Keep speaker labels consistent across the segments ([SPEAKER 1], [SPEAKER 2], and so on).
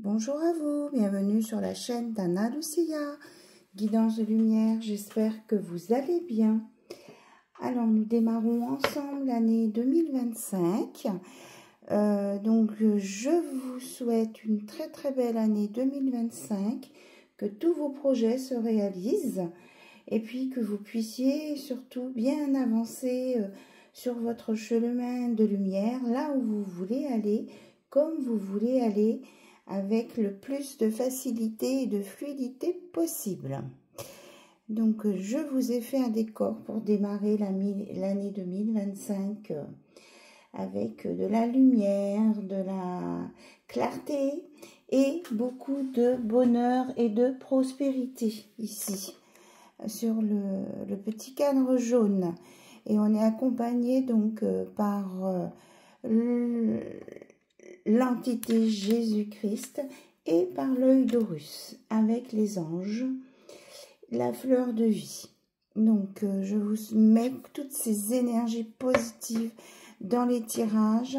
[SPEAKER 1] Bonjour à vous, bienvenue sur la chaîne d'Anna Lucia, guidance de lumière, j'espère que vous allez bien. Alors nous démarrons ensemble l'année 2025, donc je vous souhaite une très belle année 2025, que tous vos projets se réalisent et puis que vous puissiez surtout bien avancer sur votre chemin de lumière, là où vous voulez aller, comme vous voulez aller, avec le plus de facilité et de fluidité possible. Donc, je vous ai fait un décor pour démarrer l'année 2025 avec de la lumière, de la clarté et beaucoup de bonheur et de prospérité ici, sur le petit cadre jaune. Et on est accompagné donc par l'entité Jésus-Christ et par l'œil d'Horus avec les anges, la fleur de vie. Donc je vous mets toutes ces énergies positives dans les tirages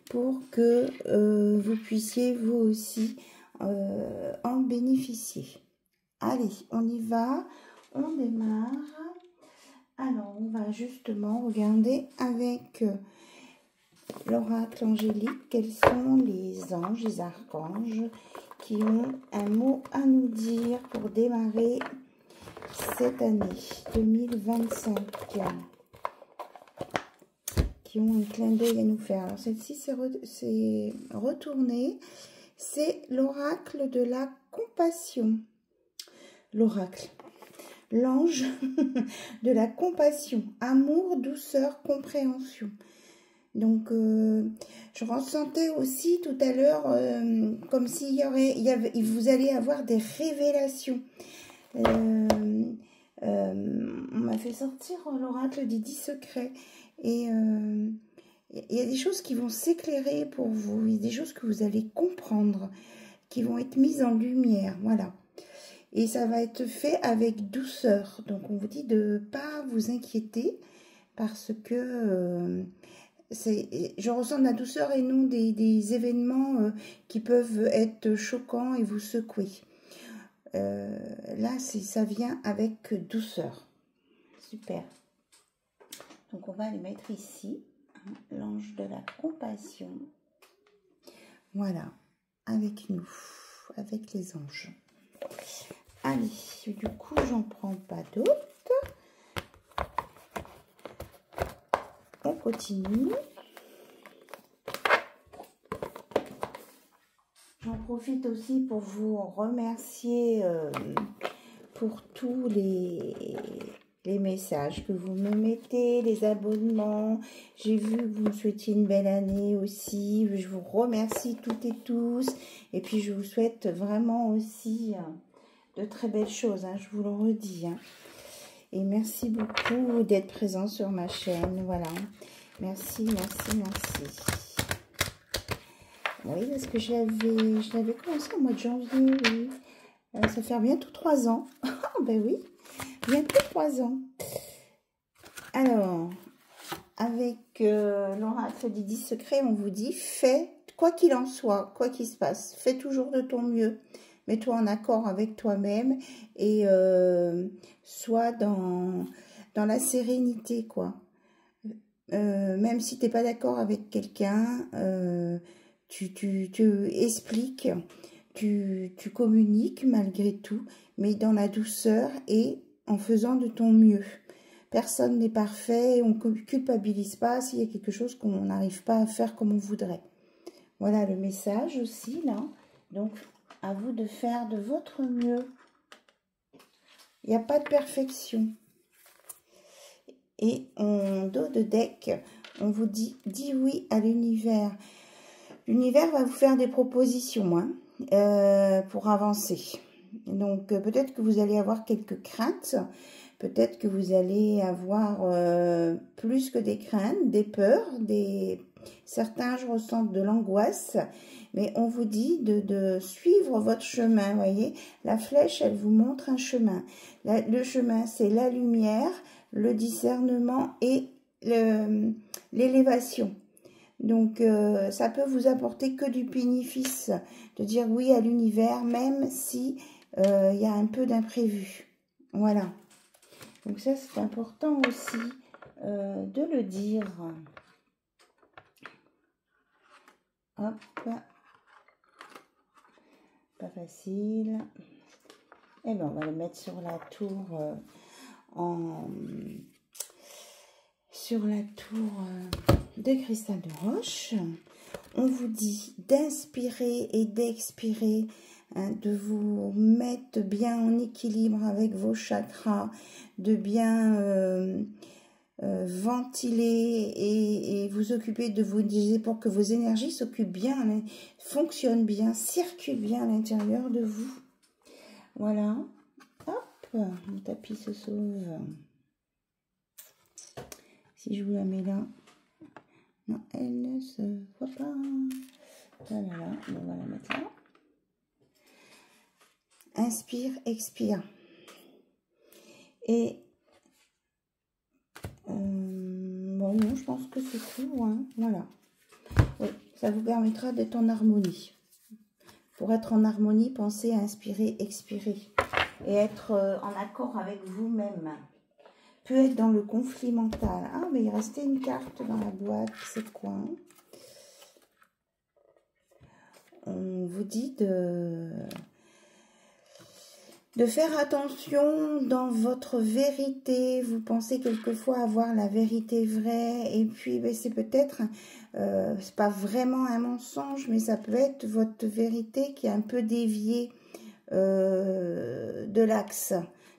[SPEAKER 1] pour que vous puissiez vous aussi en bénéficier. Allez, on y va, on démarre. Alors on va justement regarder avec l'oracle angélique, quels sont les anges, les archanges qui ont un mot à nous dire pour démarrer cette année 2025, qui ont un clin d'œil à nous faire. Alors celle-ci c'est retourné, c'est l'oracle de la compassion, l'oracle, l'ange de la compassion, amour, douceur, compréhension. Donc, je ressentais aussi tout à l'heure comme s'il vous allez avoir des révélations. On m'a fait sortir l'oracle des 10 secrets. Et il y a des choses qui vont s'éclairer pour vous. Il y a des choses que vous allez comprendre, qui vont être mises en lumière. Voilà. Et ça va être fait avec douceur. Donc, on vous dit de ne pas vous inquiéter parce que... je ressens de la douceur et non des événements qui peuvent être choquants et vous secouer. Là, ça vient avec douceur. Super. Donc, on va les mettre ici. Hein, l'ange de la compassion. Voilà. Avec nous. Avec les anges. Allez. Du coup, j'en prends pas d'autres. On continue. J'en profite aussi pour vous remercier pour tous les messages que vous me mettez, les abonnements. J'ai vu que vous me souhaitiez une belle année aussi. Je vous remercie toutes et tous. Et puis, je vous souhaite vraiment aussi de très belles choses. Hein, je vous le redis. Hein. Et merci beaucoup d'être présent sur ma chaîne. Voilà. Merci. Oui, parce que je l'avais commencé au mois de janvier. Oui. Ça fait bientôt 3 ans. Ben oui, bientôt 3 ans. Alors, avec l'oracle des 10 secrets, on vous dit, fais, quoi qu'il en soit, quoi qu'il se passe, fais toujours de ton mieux. Mets-toi en accord avec toi-même et sois dans la sérénité, quoi. Même si tu n'es pas d'accord avec quelqu'un, tu expliques, tu communiques malgré tout, mais dans la douceur et en faisant de ton mieux. Personne n'est parfait, on ne culpabilise pas s'il y a quelque chose qu'on n'arrive pas à faire comme on voudrait. Voilà le message aussi, là. Donc, à vous de faire de votre mieux. Il n'y a pas de perfection. Et en dos de deck, on vous dit oui à l'univers. L'univers va vous faire des propositions hein, pour avancer. Donc, peut-être que vous allez avoir quelques craintes. Peut-être que vous allez avoir plus que des craintes, des peurs. Certains, je ressens de l'angoisse. Mais on vous dit de suivre votre chemin, vous voyez. La flèche, elle vous montre un chemin. Le chemin, c'est la lumière, le discernement et l'élévation. Donc, ça peut vous apporter que du bénéfice de dire oui à l'univers, même si il y a un peu d'imprévu. Voilà. Donc ça, c'est important aussi de le dire. Hop. Pas facile. Et bien, on va le mettre sur la tour de cristal de roche. On vous dit d'inspirer et d'expirer, hein, de vous mettre bien en équilibre avec vos chakras, de bien ventiler et vous occuper de vous dire pour que vos énergies s'occupent bien, fonctionnent bien, circulent bien à l'intérieur de vous. Voilà. Hop, mon tapis se sauve. Si je vous la mets là. Non, elle ne se voit pas. Voilà, on va la mettre là. Inspire, expire. Et bon, non, je pense que c'est tout. Hein. Voilà. Oui, ça vous permettra d'être en harmonie. Pour être en harmonie, pensez à inspirer, expirer. Et être en accord avec vous-même. Peut être dans le conflit mental. Ah, mais il restait une carte dans la boîte. C'est quoi? On vous dit de faire attention dans votre vérité. Vous pensez quelquefois avoir la vérité vraie. Et puis, ben, c'est peut-être, c'est pas vraiment un mensonge, mais ça peut être votre vérité qui est un peu déviée de l'axe.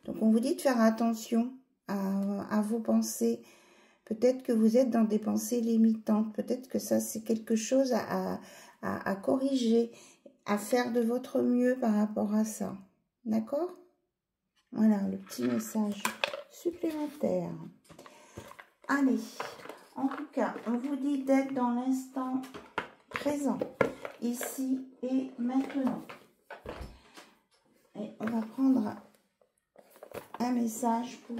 [SPEAKER 1] Donc, on vous dit de faire attention à vos pensées. Peut-être que vous êtes dans des pensées limitantes. Peut-être que ça, c'est quelque chose à corriger, à faire de votre mieux par rapport à ça. D'accord? Voilà, le petit message supplémentaire. Allez, en tout cas, on vous dit d'être dans l'instant présent, ici et maintenant. Et on va prendre un message pour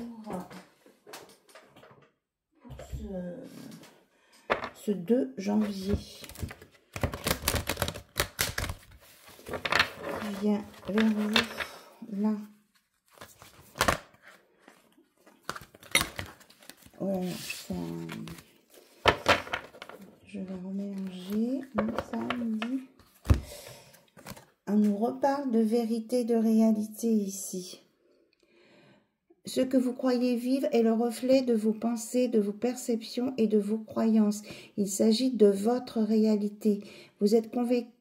[SPEAKER 1] ce 2 janvier. Je viens vers vous, là. Voilà, ça... Je vais remélanger. Donc ça me dit... On nous reparle de vérité, de réalité ici. Ce que vous croyez vivre est le reflet de vos pensées, de vos perceptions et de vos croyances. Il s'agit de votre réalité. Vous êtes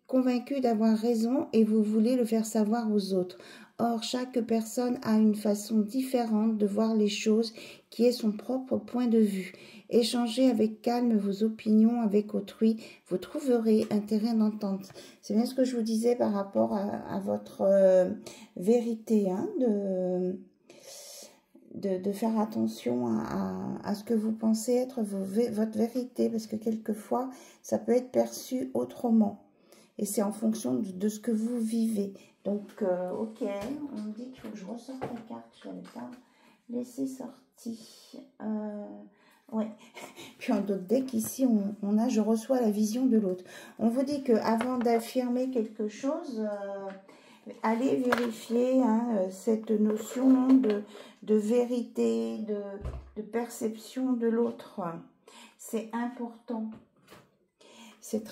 [SPEAKER 1] convaincu d'avoir raison et vous voulez le faire savoir aux autres. Or, chaque personne a une façon différente de voir les choses qui est son propre point de vue. Échangez avec calme vos opinions avec autrui. Vous trouverez un terrain d'entente. C'est bien ce que je vous disais par rapport à votre vérité, hein, de faire attention à ce que vous pensez être votre vérité, parce que quelquefois, ça peut être perçu autrement. Et c'est en fonction de ce que vous vivez. Donc, ok, on me dit qu'il faut que je ressorte la carte, je ne l'avais pas laissé sortie. Ouais. Puis en d'autres decks, ici, on a « je reçois la vision de l'autre ». On vous dit qu'avant d'affirmer quelque chose... allez vérifier, hein, cette notion de vérité, de perception de l'autre. C'est important. C'est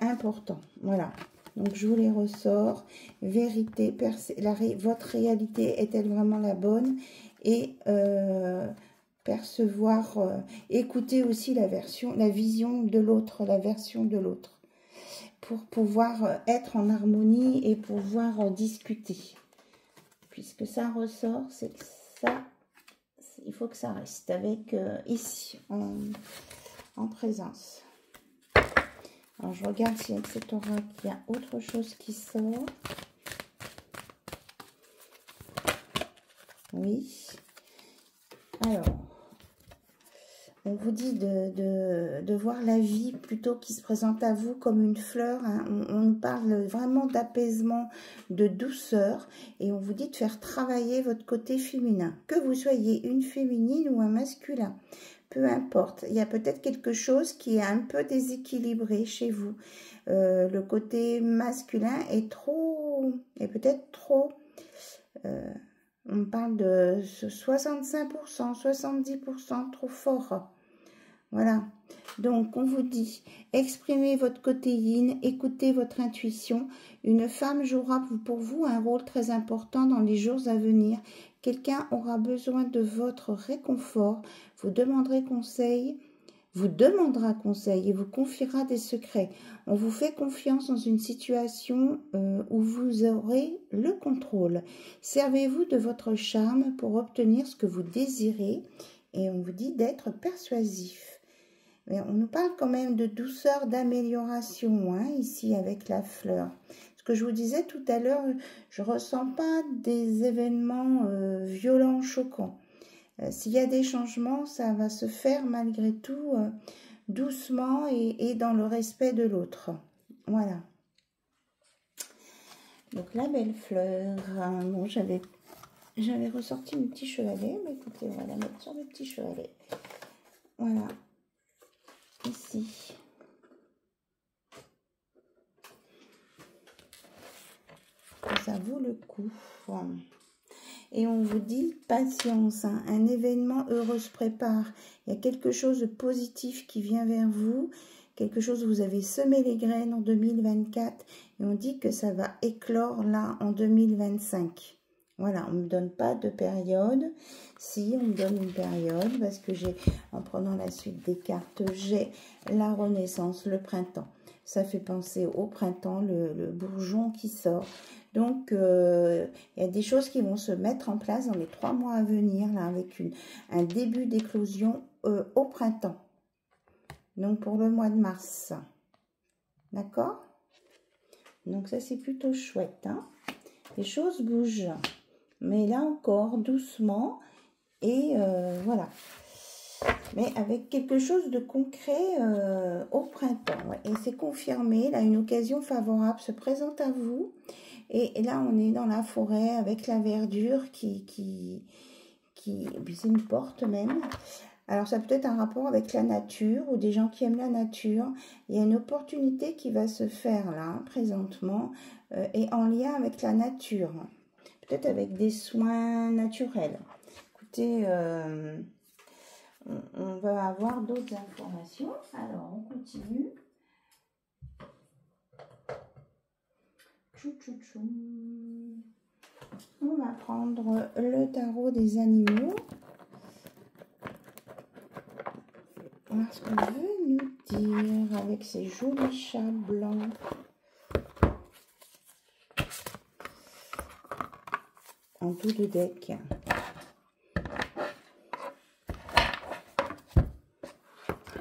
[SPEAKER 1] important. Voilà. Donc, je vous les ressors. Vérité, votre réalité est-elle vraiment la bonne? Et percevoir, écouter aussi la vision de l'autre, la version de l'autre, pour pouvoir être en harmonie et pouvoir discuter. Puisque ça ressort, c'est que ça, il faut que ça reste avec ici, en présence. Alors, je regarde si avec cet oracle, il y a autre chose qui sort. Oui. Alors, on vous dit de voir la vie plutôt qui se présente à vous comme une fleur. Hein. On parle vraiment d'apaisement, de douceur. Et on vous dit de faire travailler votre côté féminin. Que vous soyez une féminine ou un masculin. peu importe. Il y a peut-être quelque chose qui est un peu déséquilibré chez vous. Le côté masculin est peut-être trop... on parle de 65%, 70%, trop fort. Voilà. Donc, on vous dit, exprimez votre côté yin, écoutez votre intuition. Une femme jouera pour vous un rôle très important dans les jours à venir. Quelqu'un aura besoin de votre réconfort, vous demandera conseil et vous confiera des secrets. On vous fait confiance dans une situation où vous aurez le contrôle. Servez-vous de votre charme pour obtenir ce que vous désirez et on vous dit d'être persuasif. Mais on nous parle quand même de douceur, d'amélioration, hein, ici avec la fleur. Ce que je vous disais tout à l'heure, je ne ressens pas des événements violents, choquants. S'il y a des changements, ça va se faire malgré tout doucement et dans le respect de l'autre. Voilà. Donc la belle fleur. Bon, j'avais ressorti mes petits chevalets, mais écoutez, on va la mettre sur mes petits chevalets. Voilà. Ici. Ça vaut le coup. Et on vous dit patience, hein, un événement heureux se prépare. Il y a quelque chose de positif qui vient vers vous. Quelque chose, vous avez semé les graines en 2024. Et on dit que ça va éclore là en 2025. Voilà, on ne me donne pas de période. Si, on me donne une période parce que j'ai, en prenant la suite des cartes, j'ai la renaissance, le printemps. Ça fait penser au printemps, le bourgeon qui sort. Donc, il y a des choses qui vont se mettre en place dans les 3 mois à venir, là, avec un début d'éclosion au printemps. Donc, pour le mois de mars. D'accord? Donc, ça, c'est plutôt chouette, hein? Les choses bougent. Mais là encore, doucement. Et voilà. Mais avec quelque chose de concret au printemps. Ouais. Et c'est confirmé. Là, une occasion favorable se présente à vous. Et là, on est dans la forêt avec la verdure puis c'est une porte même. Alors, ça peut être un rapport avec la nature ou des gens qui aiment la nature. Il y a une opportunité qui va se faire là, présentement, et en lien avec la nature. Peut-être avec des soins naturels. Écoutez, on va avoir d'autres informations. Alors, on continue. On va prendre le tarot des animaux. Voir ce qu'on veut nous dire avec ces jolis chats blancs. En tout de deck.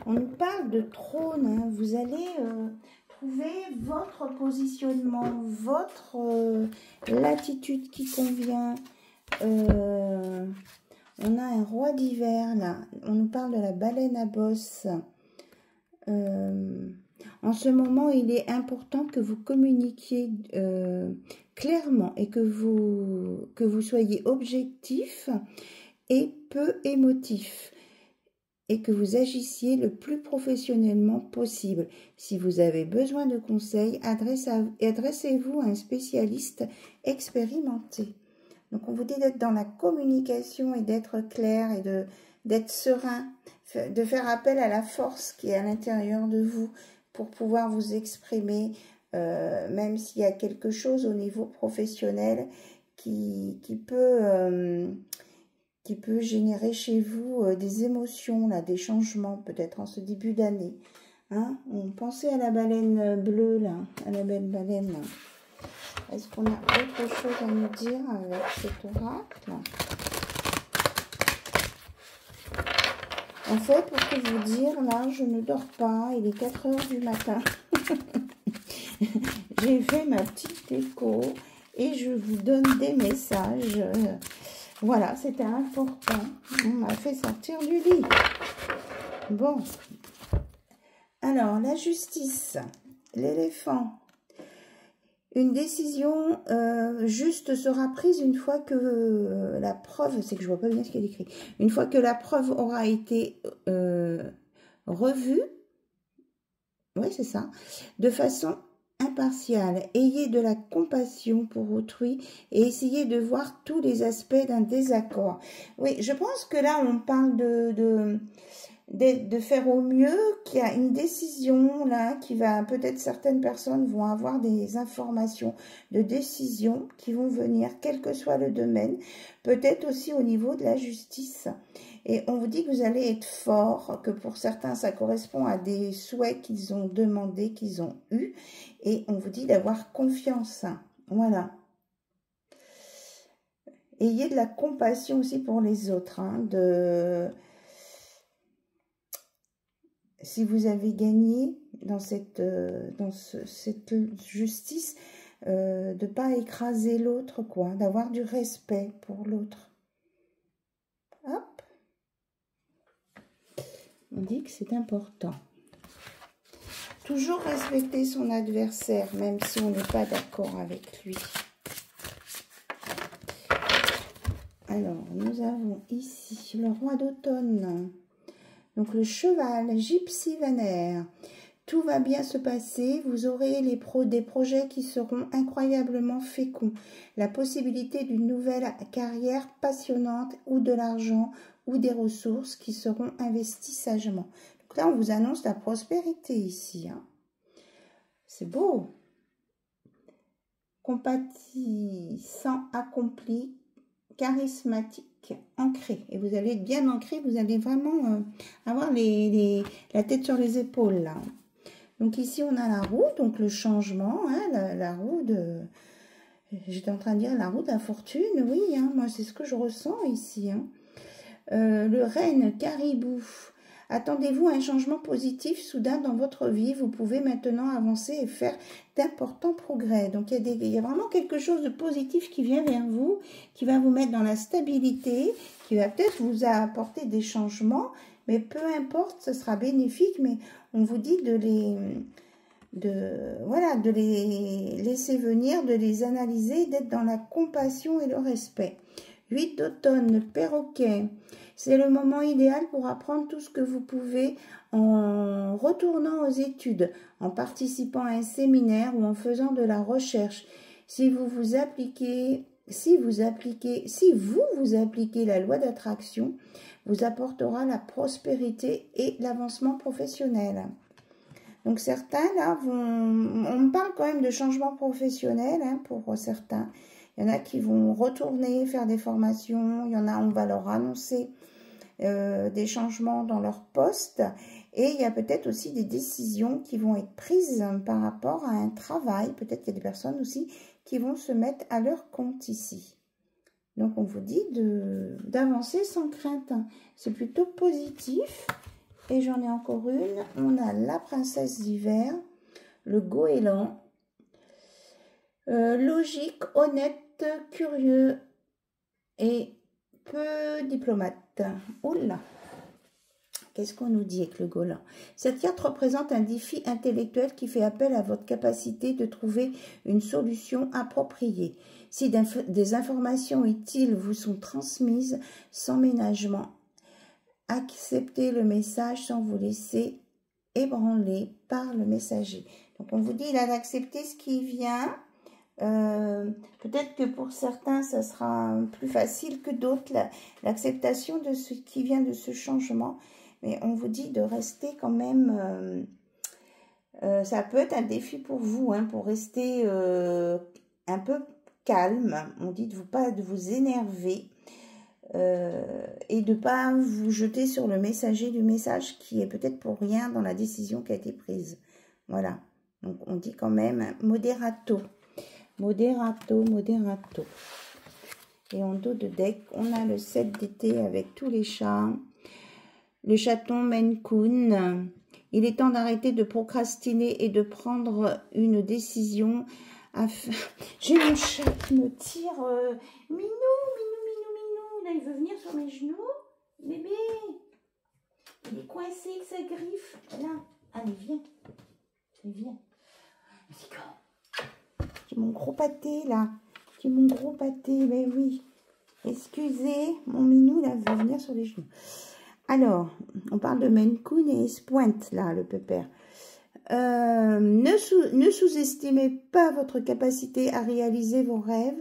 [SPEAKER 1] On nous parle de trône. Hein. Vous allez trouver votre positionnement, votre l'attitude qui convient. On a un roi d'hiver là. On nous parle de la baleine à bosse. En ce moment, il est important que vous communiquiez clairement et que vous soyez objectif et peu émotif et que vous agissiez le plus professionnellement possible. Si vous avez besoin de conseils, adressez-vous à un spécialiste expérimenté. Donc, on vous dit d'être dans la communication et d'être clair et d'être serein, de faire appel à la force qui est à l'intérieur de vous pour pouvoir vous exprimer, même s'il y a quelque chose au niveau professionnel qui peut générer chez vous des émotions, là, des changements peut-être en ce début d'année. Hein? On pensait à la baleine bleue, là, à la belle baleine. Est-ce qu'on a autre chose à nous dire avec cet oracle? En fait, pour tout vous dire, là, je ne dors pas. Il est 4 h du matin. J'ai fait ma petite écho et je vous donne des messages. Voilà, c'était important. On m'a fait sortir du lit. Bon. Alors, la justice, l'éléphant. Une décision juste sera prise une fois que la preuve, c'est que je vois pas bien ce qu'il y a écrit, une fois que la preuve aura été revue, oui c'est ça, de façon impartiale. Ayez de la compassion pour autrui et essayez de voir tous les aspects d'un désaccord. Oui, je pense que là on parle de faire au mieux, qu'il y a une décision là qui va, peut-être certaines personnes vont avoir des informations de décision qui vont venir, quel que soit le domaine, peut-être aussi au niveau de la justice. Et on vous dit que vous allez être fort, que pour certains ça correspond à des souhaits qu'ils ont demandé, qu'ils ont eu, et on vous dit d'avoir confiance. Voilà. Ayez de la compassion aussi pour les autres, hein, si vous avez gagné dans cette justice, de ne pas écraser l'autre, quoi, d'avoir du respect pour l'autre. Hop. On dit que c'est important. Toujours respecter son adversaire, même si on n'est pas d'accord avec lui. Alors, nous avons ici le roi d'automne. Donc, le cheval, Gypsy Vener. Tout va bien se passer. Vous aurez des projets qui seront incroyablement féconds. La possibilité d'une nouvelle carrière passionnante ou de l'argent ou des ressources qui seront investies sagement. Donc là, on vous annonce la prospérité ici. Hein. C'est beau. Compatissant, accompli, charismatique, ancré. Et vous allez être bien ancré, vous allez vraiment avoir la tête sur les épaules là. Donc ici on a la roue, donc le changement, hein, la roue de... J'étais en train de dire la roue de la fortune, oui, hein, moi c'est ce que je ressens ici. Hein. Le renne, caribou. Attendez-vous à un changement positif soudain dans votre vie. Vous pouvez maintenant avancer et faire d'importants progrès. Donc, il y a vraiment quelque chose de positif qui vient vers vous, qui va vous mettre dans la stabilité, qui va peut-être vous apporter des changements. Mais peu importe, ce sera bénéfique. Mais on vous dit de les laisser venir, de les analyser, d'être dans la compassion et le respect. 8 d'automne, le perroquet. C'est le moment idéal pour apprendre tout ce que vous pouvez en retournant aux études, en participant à un séminaire ou en faisant de la recherche. Si vous vous appliquez la loi d'attraction, vous apportera la prospérité et l'avancement professionnel. Donc certains là on parle quand même de changement professionnel hein, pour certains. Il y en a qui vont retourner faire des formations, il y en a on va leur annoncer des changements dans leur poste et il y a peut-être aussi des décisions qui vont être prises par rapport à un travail. Peut-être qu'il y a des personnes aussi qui vont se mettre à leur compte ici. Donc on vous dit d'avancer sans crainte. C'est plutôt positif. Et j'en ai encore une. On a la princesse d'hiver, le goéland. Logique, honnête, curieux et peu diplomate. Oula, qu'est-ce qu'on nous dit avec le goéland? Cette carte représente un défi intellectuel qui fait appel à votre capacité de trouver une solution appropriée. Si des informations utiles vous sont transmises sans ménagement, acceptez le message sans vous laisser ébranler par le messager. Donc on vous dit là d'accepter ce qui vient. Peut-être que pour certains ça sera plus facile que d'autres l'acceptation de ce qui vient de ce changement, mais on vous dit de rester quand même ça peut être un défi pour vous hein, pour rester un peu calme. On dit de vous énerver et de ne pas vous jeter sur le messager du message qui est peut-être pour rien dans la décision qui a été prise. Voilà, donc on dit quand même moderato. Moderato, moderato. Et en dos de deck, on a le 7 d'été avec tous les chats. Le chaton Maine Coon. Il est temps d'arrêter de procrastiner et de prendre une décision. J'ai mon chat qui me tire. Minou, minou, minou, minou. Là, il veut venir sur mes genoux. Bébé. Il est coincé avec sa griffe. Là. Allez, viens. Viens. Vas-y, qui est mon gros pâté, là. Qui est mon gros pâté, ben oui. Excusez, mon minou, là, veut venir sur les genoux. Alors, on parle de Maine Coon et il se pointe, là, le pépère. Ne sous-estimez pas votre capacité à réaliser vos rêves.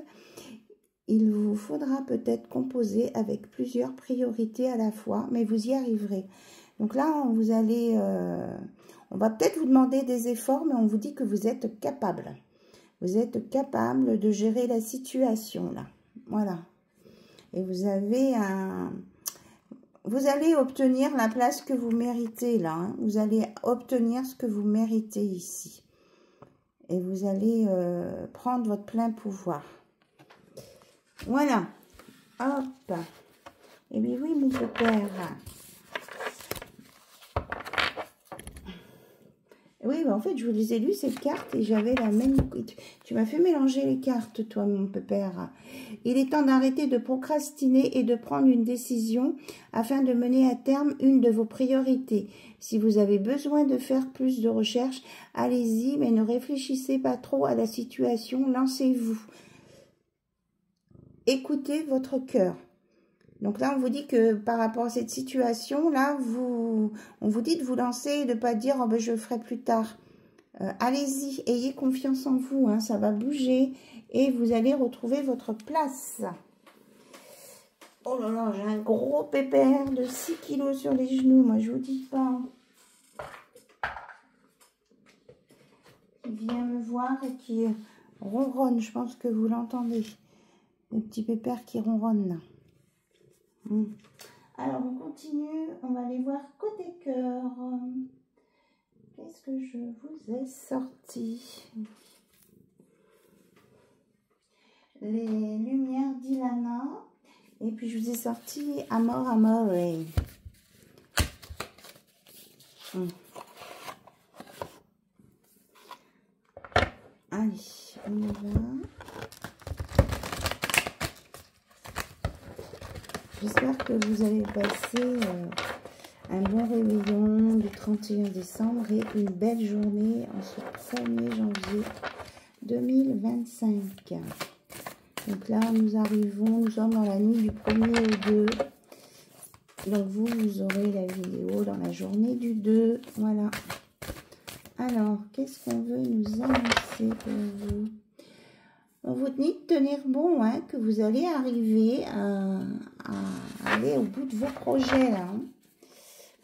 [SPEAKER 1] Il vous faudra peut-être composer avec plusieurs priorités à la fois, mais vous y arriverez. Donc là, vous allez, on va peut-être vous demander des efforts, mais on vous dit que vous êtes capable. Vous êtes capable de gérer la situation, là. Voilà. Et vous avez vous allez obtenir la place que vous méritez, là. Hein. Vous allez obtenir ce que vous méritez ici. Et vous allez prendre votre plein pouvoir. Voilà. Hop. Et bien oui, mon pépère. Oui, bah en fait, je vous les ai lues, ces cartes, et j'avais la même... Tu m'as fait mélanger les cartes, toi, mon pépère. Il est temps d'arrêter de procrastiner et de prendre une décision afin de mener à terme une de vos priorités. Si vous avez besoin de faire plus de recherches, allez-y, mais ne réfléchissez pas trop à la situation, lancez-vous. Écoutez votre cœur. Donc là, on vous dit que par rapport à cette situation-là, on vous dit de vous lancer et de ne pas dire oh, ben, je le ferai plus tard. Allez-y, ayez confiance en vous, hein, ça va bouger et vous allez retrouver votre place. Oh là là, j'ai un gros pépère de 6 kilos sur les genoux, moi je vous dis pas. Qui vient me voir et qui ronronne, je pense que vous l'entendez. Le petit pépère qui ronronne là. Alors, on continue. On va aller voir côté cœur. Qu'est-ce que je vous ai sorti? Les lumières d'Ilana. Et puis, je vous ai sorti Amor Amore. Allez, on y va. J'espère que vous allez passer un bon réveillon du 31 décembre et une belle journée en ce 1er janvier 2025. Donc là, nous sommes dans la nuit du 1er au 2. Donc vous aurez la vidéo dans la journée du 2. Voilà. Alors, qu'est-ce qu'on veut nous annoncer pour vous? On vous dit de tenir bon, hein, que vous allez arriver à aller au bout de vos projets, là, hein,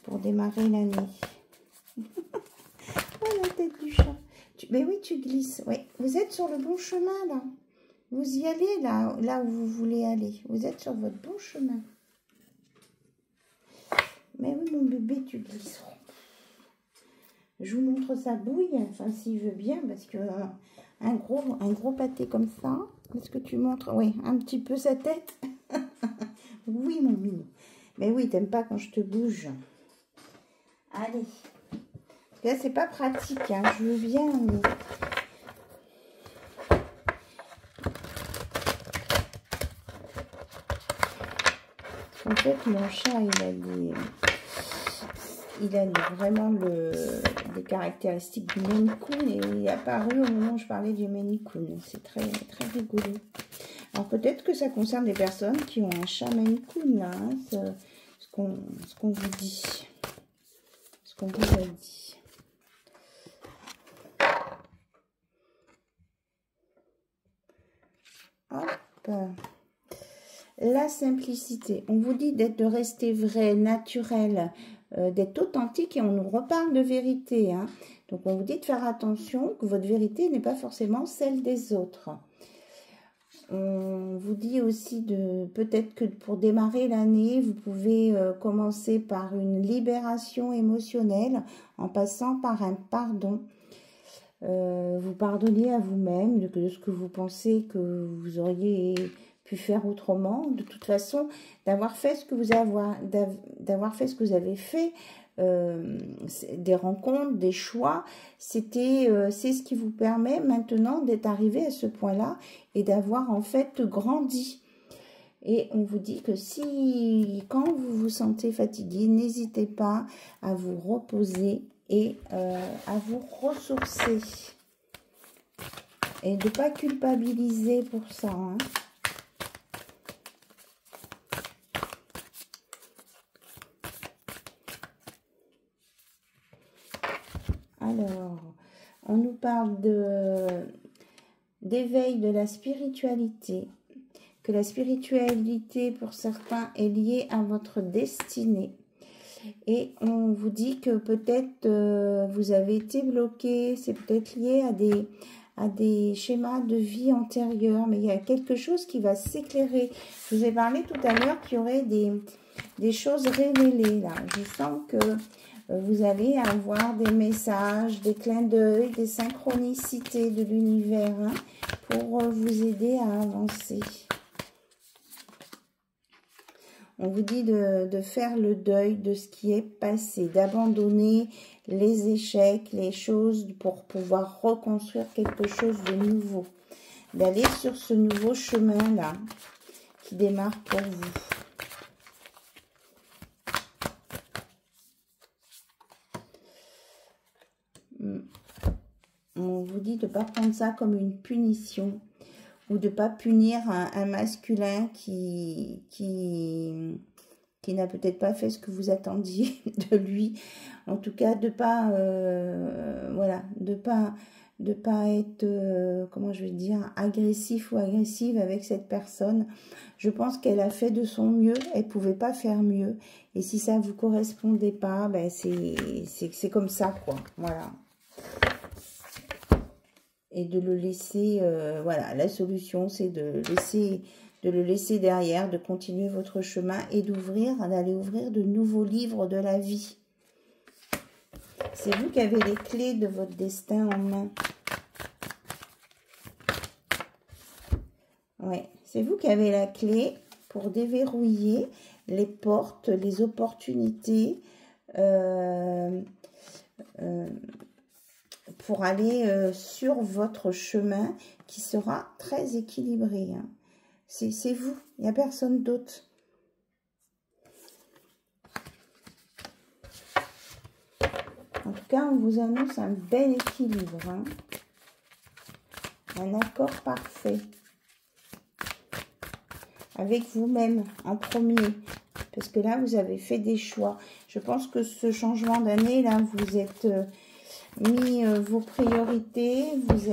[SPEAKER 1] pour démarrer l'année. Oh, la tête du chat. Mais oui, tu glisses. Oui, vous êtes sur le bon chemin, là. Vous y allez, là où vous voulez aller. Vous êtes sur votre bon chemin. Mais oui, mon bébé, tu glisses. Je vous montre sa bouille, enfin, s'il veut bien, parce que... un gros pâté comme ça. Est-ce que tu montres? Oui, un petit peu sa tête. Oui, mon minou. Mais oui, t'aimes pas quand je te bouge. Allez. Là, c'est pas pratique, hein. Je veux bien, mais... En fait, mon chat, il a vraiment les caractéristiques du Maine Coon et il est apparu au moment où je parlais du Maine Coon. C'est très, très rigolo. Alors peut-être que ça concerne des personnes qui ont un chat Maine Coon, là, hein, ce qu'on vous dit. Ce qu'on vous a dit. Hop. La simplicité. On vous dit de rester vrai, naturel, d'être authentique et on nous reparle de vérité. Hein. Donc, on vous dit de faire attention que votre vérité n'est pas forcément celle des autres. On vous dit aussi de peut-être que pour démarrer l'année, vous pouvez commencer par une libération émotionnelle en passant par un pardon. Vous pardonnez à vous-même de ce que vous pensez que vous auriez pu faire autrement. De toute façon, d'avoir fait ce que vous avez fait, des rencontres, des choix, c'est ce qui vous permet maintenant d'être arrivé à ce point-là et d'avoir en fait grandi. Et on vous dit que quand vous vous sentez fatigué, n'hésitez pas à vous reposer et à vous ressourcer. Et de ne pas culpabiliser pour ça. Hein. Alors, on nous parle d'éveil de la spiritualité. Que la spiritualité, pour certains, est liée à votre destinée. Et on vous dit que peut-être vous avez été bloqué, c'est peut-être lié à des schémas de vie antérieurs, mais il y a quelque chose qui va s'éclairer. Je vous ai parlé tout à l'heure qu'il y aurait des choses révélées là. Je sens que vous allez avoir des messages, des clins d'œil, des synchronicités de l'univers hein, pour vous aider à avancer. On vous dit de faire le deuil de ce qui est passé, d'abandonner les échecs, les choses pour pouvoir reconstruire quelque chose de nouveau. D'aller sur ce nouveau chemin-là qui démarre pour vous. On vous dit de ne pas prendre ça comme une punition. Ou de ne pas punir un masculin qui n'a peut-être pas fait ce que vous attendiez de lui. En tout cas, de pas voilà, de pas être comment je vais dire, agressif ou agressive avec cette personne. Je pense qu'elle a fait de son mieux, elle pouvait pas faire mieux. Et si ça vous correspondait pas, ben c'est comme ça quoi. Voilà. Et de le laisser, voilà, la solution c'est de le laisser derrière, de continuer votre chemin et d'aller ouvrir de nouveaux livres de la vie. C'est vous qui avez les clés de votre destin en main. Ouais, c'est vous qui avez la clé pour déverrouiller les portes, les opportunités, pour aller sur votre chemin qui sera très équilibré. Hein. C'est vous, il n'y a personne d'autre. En tout cas, on vous annonce un bel équilibre. Hein. Un accord parfait. Avec vous-même en premier. Parce que là, vous avez fait des choix. Je pense que ce changement d'année, là, vous êtes... mis vos priorités, vous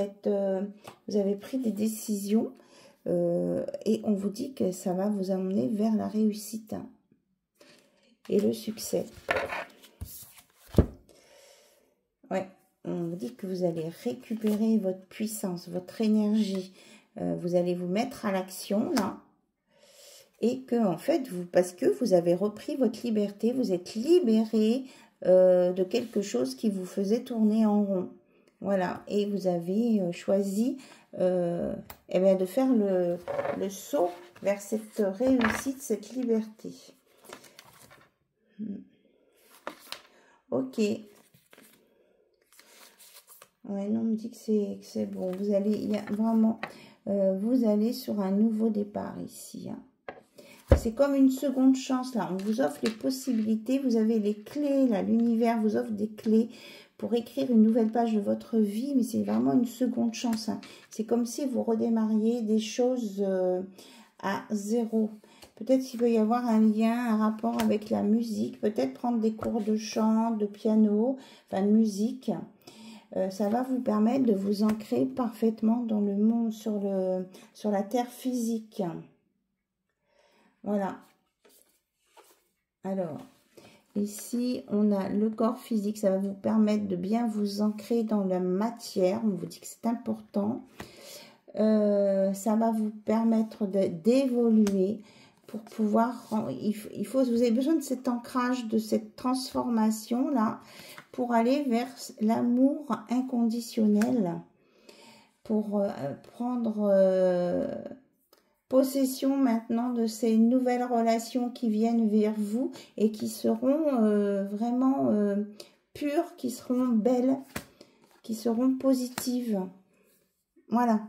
[SPEAKER 1] avez pris des décisions et on vous dit que ça va vous amener vers la réussite hein, et le succès. Ouais, on vous dit que vous allez récupérer votre puissance, votre énergie, vous allez vous mettre à l'action là et que en fait, parce que vous avez repris votre liberté, vous êtes libéré de quelque chose qui vous faisait tourner en rond. Voilà, et vous avez choisi eh bien, de faire le saut vers cette réussite, cette liberté. Ok. Ouais, non, on me dit que c'est bon. Vous allez, il y a vraiment, vous allez sur un nouveau départ ici. Hein. C'est comme une seconde chance, là. On vous offre les possibilités. Vous avez les clés, là. L'univers vous offre des clés pour écrire une nouvelle page de votre vie. Mais c'est vraiment une seconde chance. Hein. C'est comme si vous redémarriez des choses à zéro. Peut-être qu'il peut y avoir un lien, un rapport avec la musique. Peut-être prendre des cours de chant, de piano, enfin de musique. Ça va vous permettre de vous ancrer parfaitement dans le monde, sur la terre physique. Voilà. Alors, ici, on a le corps physique. Ça va vous permettre de bien vous ancrer dans la matière. On vous dit que c'est important. Ça va vous permettre d'évoluer pour pouvoir... vous avez besoin de cet ancrage, de cette transformation-là pour aller vers l'amour inconditionnel. Pour prendre... possession maintenant de ces nouvelles relations qui viennent vers vous et qui seront vraiment pures, qui seront belles, qui seront positives. Voilà.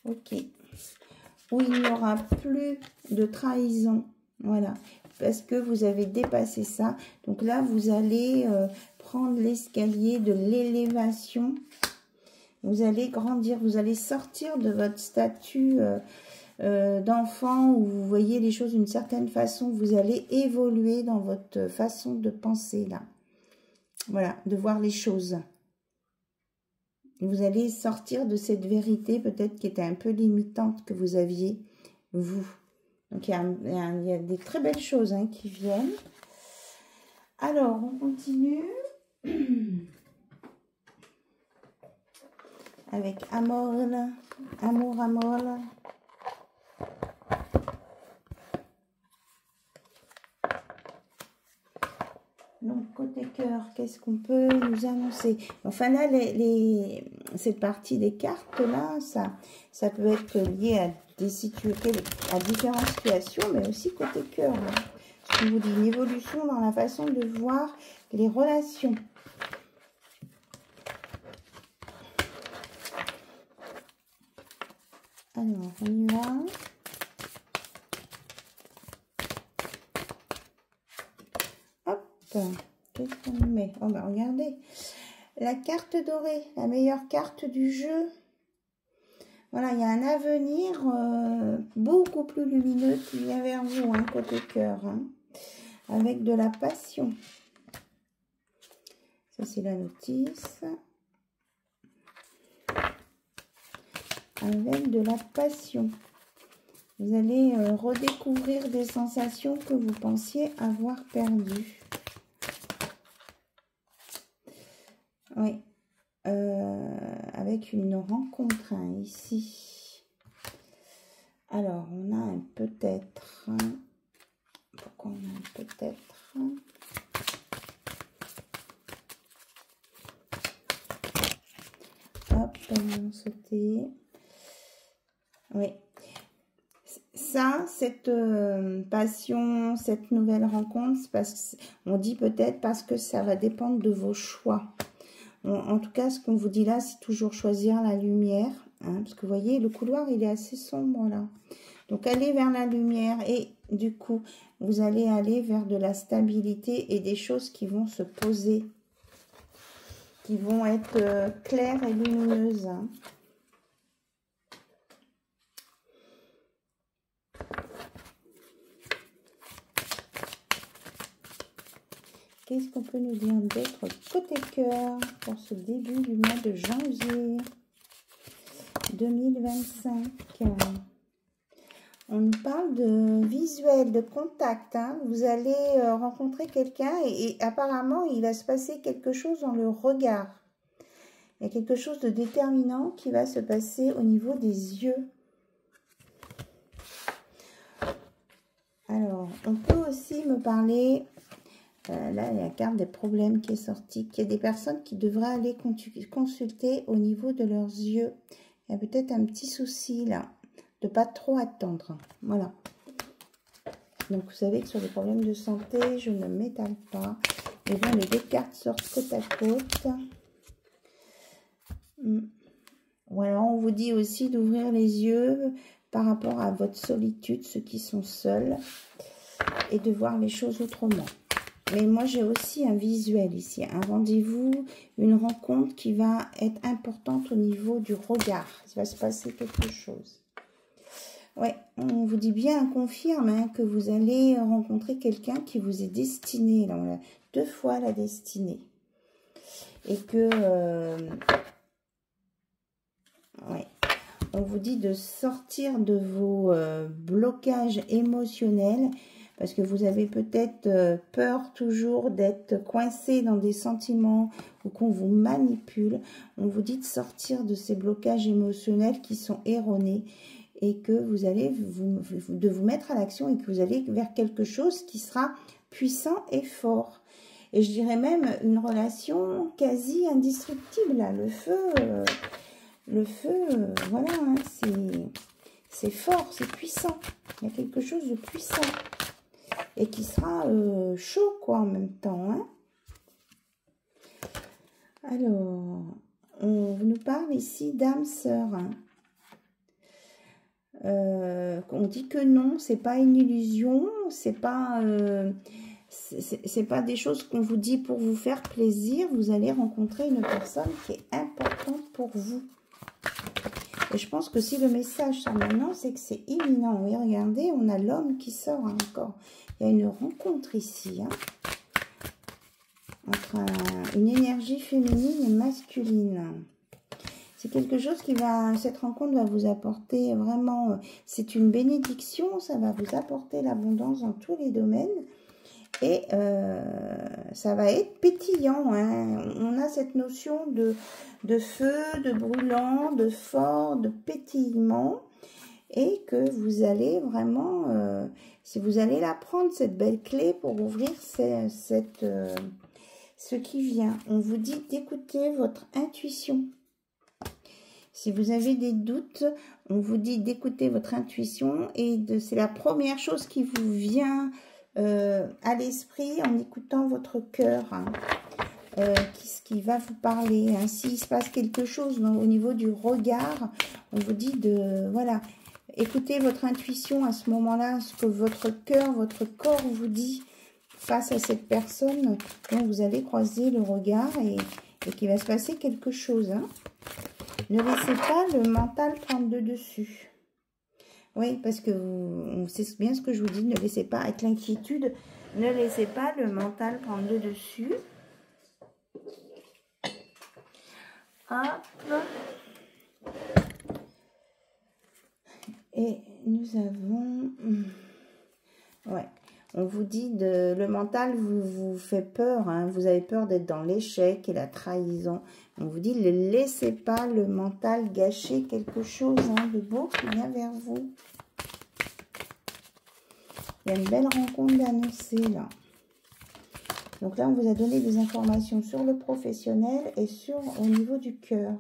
[SPEAKER 1] Ok. Où il n'y aura plus de trahison. Voilà. Parce que vous avez dépassé ça. Donc là, vous allez prendre l'escalier de l'élévation. Vous allez grandir, vous allez sortir de votre statut d'enfant où vous voyez les choses d'une certaine façon. Vous allez évoluer dans votre façon de penser là. Voilà, de voir les choses. Vous allez sortir de cette vérité peut-être qui était un peu limitante que vous aviez, vous. Donc, il y a des très belles choses hein, qui viennent. Alors, on continue avec Amour. Donc, côté cœur, qu'est-ce qu'on peut nous annoncer? Enfin là, cette partie des cartes, là, ça peut être lié à différentes situations, mais aussi côté cœur. Hein. Je vous dis une évolution dans la façon de voir les relations. Alors, on y va. Qu'est-ce qu'on met? Oh bah regardez, la carte dorée, la meilleure carte du jeu. Voilà, il y a un avenir beaucoup plus lumineux qui vient vers vous, hein, côté cœur, hein, avec de la passion. Ça, c'est la notice. Avec de la passion. Vous allez redécouvrir des sensations que vous pensiez avoir perdues. Oui, avec une rencontre hein, ici. Alors, on a un peut-être. Pourquoi on a un peut-être? Hop, on va sauter. Oui. Ça, cette passion, cette nouvelle rencontre, c'est parce qu'on dit peut-être parce que ça va dépendre de vos choix. En tout cas, ce qu'on vous dit là, c'est toujours choisir la lumière. Hein, parce que vous voyez, le couloir, il est assez sombre là. Donc, allez vers la lumière et du coup, vous allez aller vers de la stabilité et des choses qui vont se poser. Qui vont être claires et lumineuses. Hein. Qu'est-ce qu'on peut nous dire d'autre côté cœur pour ce début du mois de janvier 2025? On nous parle de visuel, de contact. Hein. Vous allez rencontrer quelqu'un et apparemment, il va se passer quelque chose dans le regard. Il y a quelque chose de déterminant qui va se passer au niveau des yeux. Alors, on peut aussi me parler... là, il y a la carte des problèmes qui est sortie. Il y a des personnes qui devraient aller consulter au niveau de leurs yeux. Il y a peut-être un petit souci là, de pas trop attendre. Voilà. Donc, vous savez que sur les problèmes de santé, je ne m'étale pas. Et bien, les deux cartes sortent côte à côte. Ou alors, on vous dit aussi d'ouvrir les yeux par rapport à votre solitude, ceux qui sont seuls, et de voir les choses autrement. Mais moi, j'ai aussi un visuel ici, un rendez-vous, une rencontre qui va être importante au niveau du regard. Il va se passer quelque chose. Ouais, on vous dit bien, on confirme hein, que vous allez rencontrer quelqu'un qui vous est destiné. Là, on a 2 fois la destinée. Et que... ouais. On vous dit de sortir de vos blocages émotionnels parce que vous avez peut-être peur toujours d'être coincé dans des sentiments ou qu'on vous manipule. On vous dit de sortir de ces blocages émotionnels qui sont erronés et que vous allez vous mettre à l'action et que vous allez vers quelque chose qui sera puissant et fort. Et je dirais même une relation quasi indestructible. Là. Le feu, voilà, hein, c'est fort, c'est puissant. Il y a quelque chose de puissant. Et qui sera chaud, quoi, en même temps. Hein. Alors, on nous parle ici d'âme sœur. Hein. On dit que non, c'est pas une illusion, c'est pas c'est pas des choses qu'on vous dit pour vous faire plaisir. Vous allez rencontrer une personne qui est importante pour vous. Et je pense que si le message sort maintenant, c'est que c'est imminent. Oui, regardez, on a l'homme qui sort encore. Il y a une rencontre ici, hein, entre une énergie féminine et masculine. C'est quelque chose qui va, cette rencontre va vous apporter vraiment, c'est une bénédiction, ça va vous apporter l'abondance dans tous les domaines. Et ça va être pétillant, hein. On a cette notion de feu, de brûlant, de fort, de pétillement. Et que vous allez vraiment, si vous allez la prendre, cette belle clé pour ouvrir ce qui vient. On vous dit d'écouter votre intuition. Si vous avez des doutes, on vous dit d'écouter votre intuition. Et c'est la première chose qui vous vient à l'esprit en écoutant votre cœur, hein, qui va vous parler. Hein. S'il se passe quelque chose au niveau du regard, on vous dit de, voilà, écoutez votre intuition à ce moment-là, ce que votre cœur, votre corps vous dit face à cette personne dont vous allez croiser le regard et qu'il va se passer quelque chose. Hein. Ne laissez pas le mental prendre le dessus. Oui, parce que c'est bien ce que je vous dis, ne laissez pas, avec l'inquiétude, ne laissez pas le mental prendre le dessus. Hop. Et nous avons... Ouais, on vous dit, le mental vous fait peur, hein, vous avez peur d'être dans l'échec et la trahison. On vous dit, ne laissez pas le mental gâcher quelque chose, hein, de beau qui vient vers vous. Il y a une belle rencontre d'annoncer là. Donc là, on vous a donné des informations sur le professionnel et au niveau du cœur.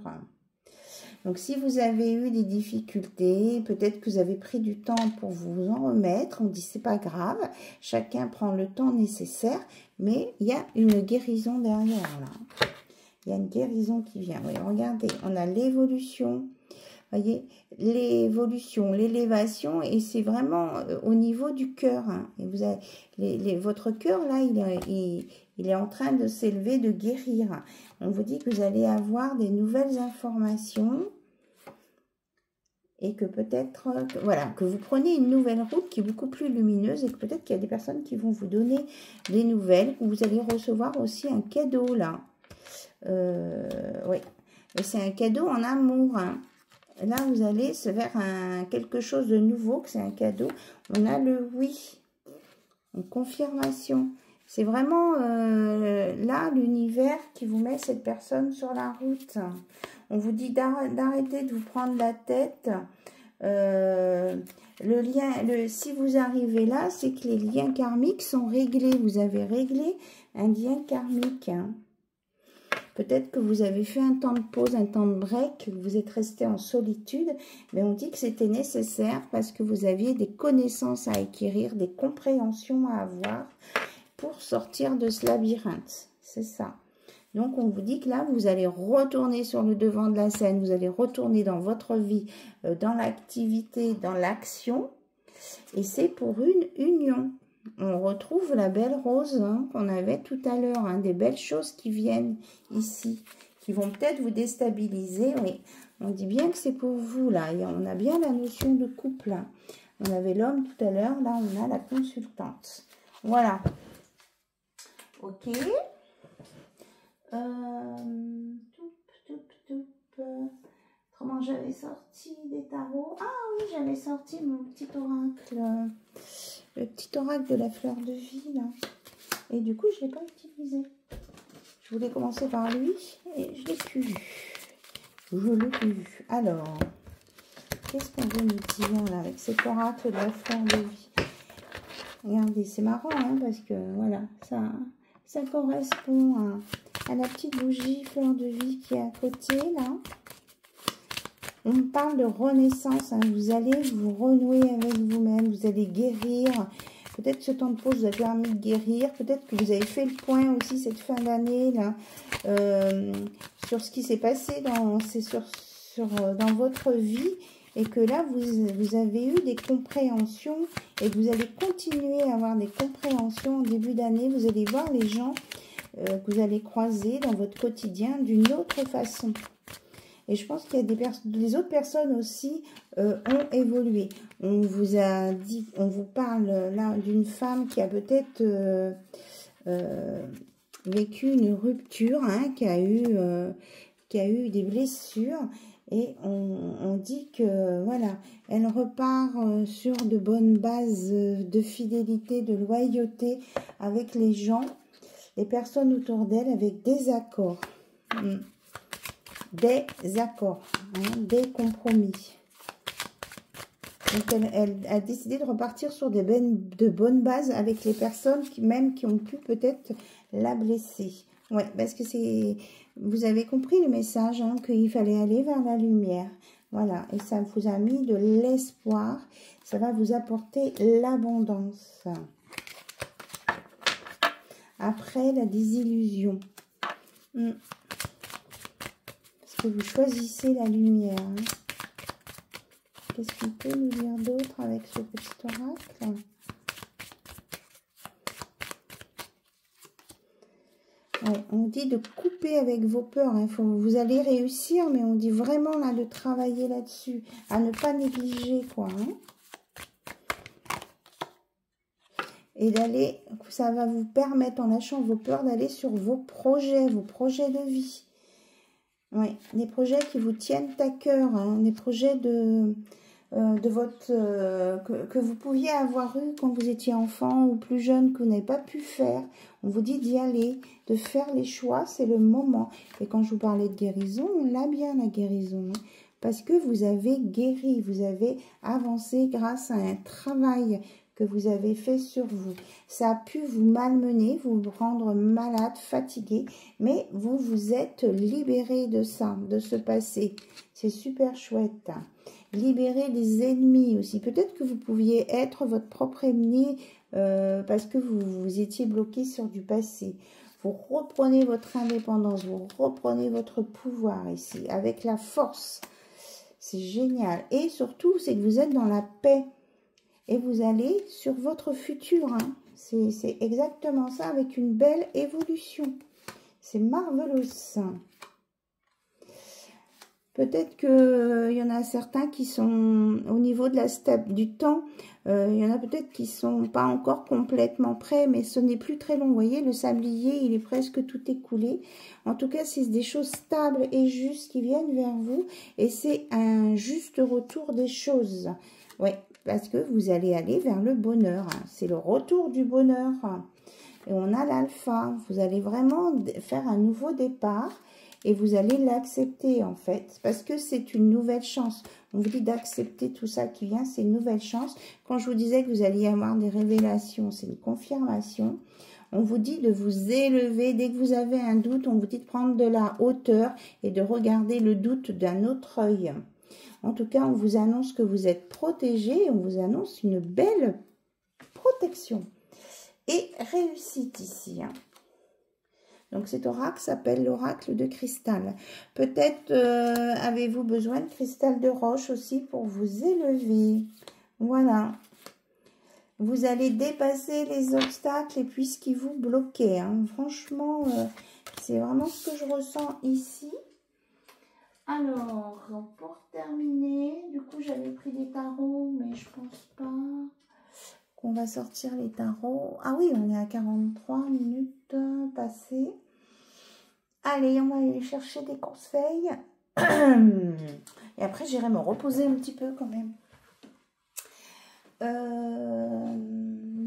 [SPEAKER 1] Donc, si vous avez eu des difficultés, peut-être que vous avez pris du temps pour vous en remettre, on dit c'est pas grave, chacun prend le temps nécessaire, mais il y a une guérison derrière là. Il y a une guérison qui vient. Oui, regardez, on a l'évolution, voyez, l'évolution, l'élévation, et c'est vraiment au niveau du cœur. Hein. Et vous avez votre cœur là, il est en train de s'élever, de guérir. On vous dit que vous allez avoir des nouvelles informations et que peut-être, voilà, que vous prenez une nouvelle route qui est beaucoup plus lumineuse et que peut-être qu'il y a des personnes qui vont vous donner des nouvelles, que vous allez recevoir aussi un cadeau là. Oui, et c'est un cadeau en amour. Hein. Là, vous allez vers quelque chose de nouveau, que c'est un cadeau. On a le oui, une confirmation. C'est vraiment là l'univers qui vous met cette personne sur la route. On vous dit d'arrêter de vous prendre la tête. Si vous arrivez là, c'est que les liens karmiques sont réglés. Vous avez réglé un lien karmique. Hein. Peut-être que vous avez fait un temps de pause, un temps de break, que vous êtes resté en solitude, mais on dit que c'était nécessaire parce que vous aviez des connaissances à acquérir, des compréhensions à avoir pour sortir de ce labyrinthe. C'est ça. Donc, on vous dit que là, vous allez retourner sur le devant de la scène, vous allez retourner dans votre vie, dans l'activité, dans l'action, et c'est pour une union. On retrouve la belle rose hein, qu'on avait tout à l'heure, hein, des belles choses qui viennent ici, qui vont peut-être vous déstabiliser. Oui, on dit bien que c'est pour vous, là. Et on a bien la notion de couple. Hein. On avait l'homme tout à l'heure, là, on a la consultante. Voilà. Ok. Comment j'avais sorti des tarots? Ah oui, j'avais sorti mon petit oracle. Le petit oracle de la fleur de vie, là. Et du coup, je ne l'ai pas utilisé. Je voulais commencer par lui et je ne l'ai plus vu. Je l'ai plus vu. Alors, qu'est-ce qu'on veut nous dire, là, avec cet oracle de la fleur de vie? Regardez, c'est marrant, hein, parce que, voilà, ça correspond à la petite bougie fleur de vie qui est à côté, là. On parle de renaissance, hein. Vous allez vous renouer avec vous-même, vous allez guérir. Peut-être ce temps de pause vous a permis de guérir. Peut-être que vous avez fait le point aussi cette fin d'année là sur ce qui s'est passé dans votre vie. et que là, vous avez eu des compréhensions et que vous allez continuer à avoir des compréhensions en début d'année. Vous allez voir les gens que vous allez croiser dans votre quotidien d'une autre façon. Et je pense qu'il y a des autres personnes aussi ont évolué. On vous a dit, on vous parle là d'une femme qui a peut-être vécu une rupture, hein, qui a eu des blessures. Et on dit que, voilà, elle repart sur de bonnes bases de fidélité, de loyauté avec les gens, les personnes autour d'elle, avec des accords. Des accords, hein, des compromis. Donc, elle a décidé de repartir sur de bonnes bases avec les personnes qui ont pu peut-être la blesser. Ouais, parce que c'est... Vous avez compris le message, hein, qu'il fallait aller vers la lumière. Voilà, et ça vous a mis de l'espoir. Ça va vous apporter l'abondance. Après, la désillusion. Parce que vous choisissez la lumière. Hein. Qu'est-ce qu'il peut nous dire d'autre avec ce petit oracle ? Ouais, on dit de couper avec vos peurs. Hein. Vous allez réussir, mais on dit vraiment là de travailler là-dessus. À ne pas négliger, quoi. Hein. Et d'aller, ça va vous permettre, en lâchant vos peurs, d'aller sur vos projets de vie. Oui, des projets qui vous tiennent à cœur. Hein. Des projets de votre que vous pouviez avoir eu quand vous étiez enfant ou plus jeune, que vous n'avez pas pu faire. On vous dit d'y aller, de faire les choix, c'est le moment. Et quand je vous parlais de guérison, on l'a bien la guérison, hein, parce que vous avez guéri, vous avez avancé grâce à un travail que vous avez fait sur vous. Ça a pu vous malmener, vous rendre malade, fatigué, mais vous vous êtes libéré de ça, de ce passé. C'est super chouette. Libérer des ennemis aussi. Peut-être que vous pouviez être votre propre ennemi parce que vous étiez bloqué sur du passé. Vous reprenez votre indépendance, vous reprenez votre pouvoir ici avec la force. C'est génial. Et surtout, c'est que vous êtes dans la paix. Et vous allez sur votre futur. Hein. C'est exactement ça, avec une belle évolution. C'est marveleux. Peut-être qu'il y en a certains qui sont au niveau de la step du temps. Il y en a peut-être qui ne sont pas encore complètement prêts, mais ce n'est plus très long. Vous voyez, le sablier, il est presque tout écoulé. En tout cas, c'est des choses stables et justes qui viennent vers vous. Et c'est un juste retour des choses. Oui, parce que vous allez aller vers le bonheur. Hein. C'est le retour du bonheur. Et on a l'alpha. Vous allez vraiment faire un nouveau départ. Et vous allez l'accepter en fait, parce que c'est une nouvelle chance. On vous dit d'accepter tout ça qui vient, c'est une nouvelle chance. Quand je vous disais que vous alliez avoir des révélations, c'est une confirmation. On vous dit de vous élever. Dès que vous avez un doute, on vous dit de prendre de la hauteur et de regarder le doute d'un autre œil. En tout cas, on vous annonce que vous êtes protégé. On vous annonce une belle protection. Et réussite ici, hein. Donc, cet oracle s'appelle l'oracle de cristal. Peut-être avez-vous besoin de cristal de roche aussi pour vous élever. Voilà. Vous allez dépasser les obstacles et puis ce qui vous bloquait. Hein. Franchement, c'est vraiment ce que je ressens ici. Alors, pour terminer, du coup, j'avais pris des tarots, mais je pense pas qu'on va sortir les tarots. Ah oui, on est à 43 minutes passées. Allez, on va aller chercher des conseils. Et après, j'irai me reposer un petit peu quand même.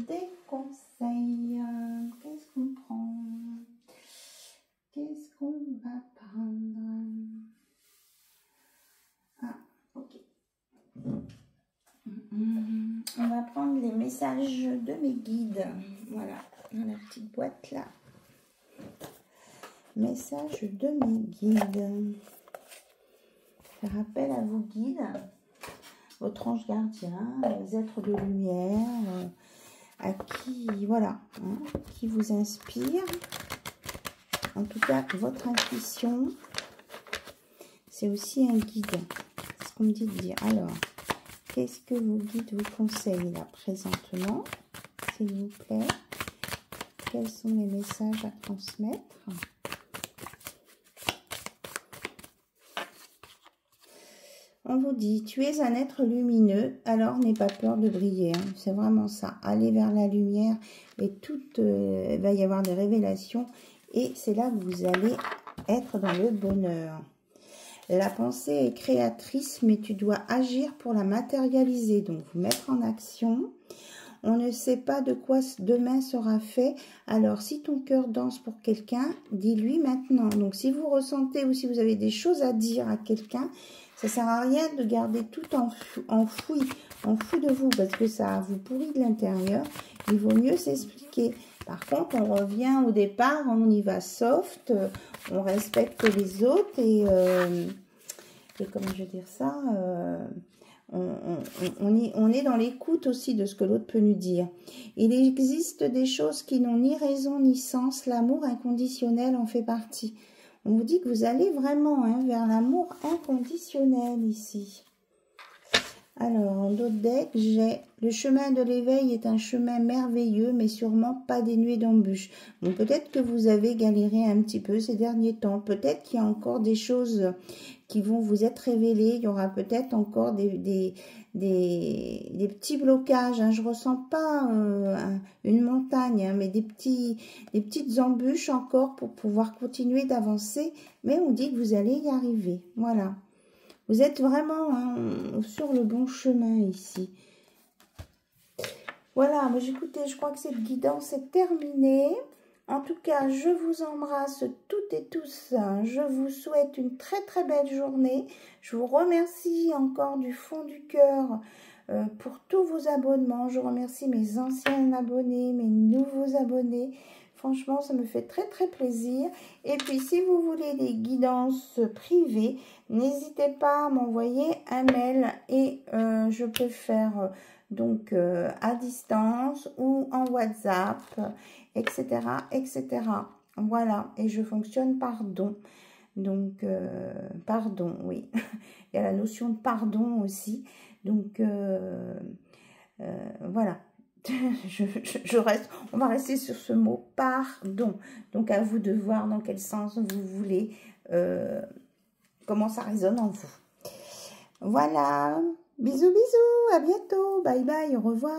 [SPEAKER 1] Des conseils. Qu'est-ce qu'on prend? Qu'est-ce qu'on va prendre? Ah, ok. On va prendre les messages de mes guides. Voilà, dans la petite boîte là. Messages de mes guides. Faire appel à vos guides, votre ange gardien, les êtres de lumière, à qui, voilà, hein, qui vous inspire. En tout cas, votre intuition, c'est aussi un guide. qu'on me dit de dire? Alors, qu'est-ce que vos guides vous conseillent là présentement, s'il vous plaît? Quels sont les messages à transmettre? On vous dit, tu es un être lumineux, alors n'aie pas peur de briller. Hein. C'est vraiment ça. Allez vers la lumière et tout, il va y avoir des révélations. Et c'est là que vous allez être dans le bonheur. La pensée est créatrice, mais tu dois agir pour la matérialiser. Donc, vous mettre en action. On ne sait pas de quoi demain sera fait. Alors, si ton cœur danse pour quelqu'un, dis-lui maintenant. Donc, si vous ressentez ou si vous avez des choses à dire à quelqu'un, ça ne sert à rien de garder tout enfoui de vous parce que ça vous pourrit de l'intérieur. Il vaut mieux s'expliquer. Par contre, on revient au départ, on y va soft, on respecte les autres et comment je veux dire ça on est dans l'écoute aussi de ce que l'autre peut nous dire. Il existe des choses qui n'ont ni raison ni sens. L'amour inconditionnel en fait partie. On vous dit que vous allez vraiment vers l'amour inconditionnel ici. Alors, en d'autres decks, j'ai le chemin de l'éveil est un chemin merveilleux, mais sûrement pas dénué d'embûches. Bon, peut-être que vous avez galéré un petit peu ces derniers temps. Peut-être qu'il y a encore des choses qui vont vous être révélées. Il y aura peut-être encore des petits blocages. Hein. Je ne ressens pas une montagne, hein, mais des petites embûches encore pour pouvoir continuer d'avancer. Mais on dit que vous allez y arriver. Voilà. Vous êtes vraiment sur le bon chemin ici. Voilà, mais écoutez, je crois que cette guidance est terminée. En tout cas, je vous embrasse toutes et tous. Je vous souhaite une très très belle journée. Je vous remercie encore du fond du cœur pour tous vos abonnements. Je remercie mes anciens abonnés, mes nouveaux abonnés. Franchement, ça me fait très très plaisir. Et puis, si vous voulez des guidances privées, n'hésitez pas à m'envoyer un mail et je peux faire donc à distance ou en WhatsApp, etc., etc. Voilà, et je fonctionne par don. Donc, pardon, oui. Il y a la notion de pardon aussi. Donc, voilà. On va rester sur ce mot pardon. Donc, à vous de voir dans quel sens vous voulez, comment ça résonne en vous. Voilà. Bisous, bisous. À bientôt. Bye, bye. Au revoir.